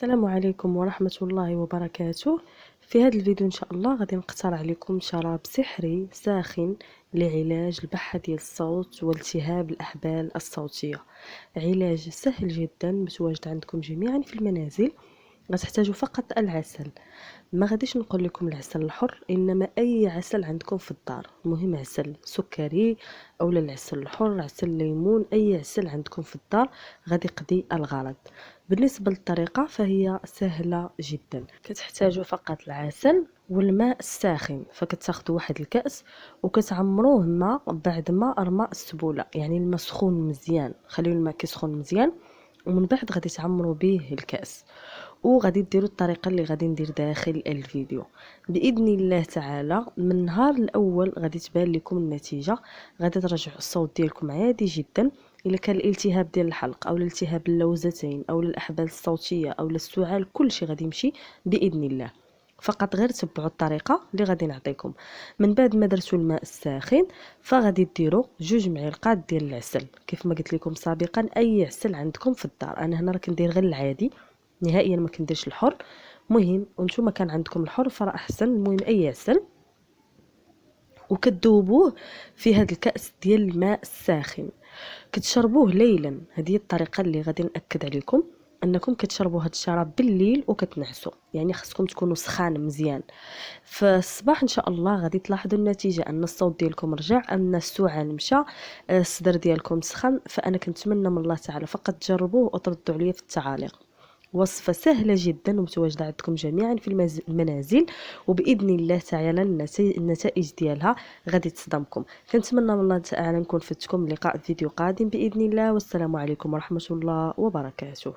السلام عليكم ورحمة الله وبركاته. في هذا الفيديو إن شاء الله غادي نقترح عليكم شراب سحري ساخن لعلاج البحة ديال الصوت والتهاب الأحبال الصوتية. علاج سهل جدا متواجد عندكم جميعا في المنازل. غتحتاجوا فقط العسل. ما غاديش نقول لكم العسل الحر، انما اي عسل عندكم في الدار، المهم عسل سكري او العسل الحر، عسل ليمون، اي عسل عندكم في الدار غادي يقضي الغرض. بالنسبه للطريقه فهي سهله جدا. كتحتاجوا فقط العسل والماء الساخن، فكتاخذوا واحد الكاس وكتعمروه ماء بعد ما رمى السبوله، يعني الماء سخون مزيان، خليو الماء كيسخن مزيان ومن بعد غادي تعمروا به الكاس. وغادي ديروا الطريقه اللي غادي ندير داخل الفيديو باذن الله تعالى. من النهار الاول غادي تبان لكم النتيجه، غادي ترجعوا الصوت ديالكم عادي جدا. الا كان الالتهاب ديال الحلق او الالتهاب اللوزتين او الاحبال الصوتيه او السعال كلشي غادي يمشي باذن الله. فقط غير تبعوا الطريقه اللي غادي نعطيكم. من بعد ما درتوا الماء الساخن فغادي ديروا 2 معالق ديال العسل، كيف ما قلت لكم سابقا اي عسل عندكم في الدار. انا هنا راه كندير غير العادي، نهائيا ما كنديرش الحر. مهم وانتم كان عندكم الحر فراه احسن. المهم اي عسل وكتذوبوه في هذا الكاس ديال الماء الساخن، كتشربوه ليلا. هذه الطريقه اللي غادي ناكد عليكم انكم كتشربوا هذا الشراب بالليل وكتنعسوا، يعني خصكم تكونوا سخان مزيان. فالصباح ان شاء الله غادي تلاحظوا النتيجه، ان الصوت ديالكم رجع، ان السعال مشى، الصدر ديالكم سخن. فانا كنتمنى من الله تعالى فقط تجربوه وتردوا عليا في التعاليق. وصفة سهلة جدا ومتواجدة عندكم جميعا في المنازل، وبإذن الله تعالى النتائج ديالها غادي تصدمكم. كنتمنى من الله تعالى نكون فدتكم. لقاء فيديو قادم بإذن الله، والسلام عليكم ورحمة الله وبركاته.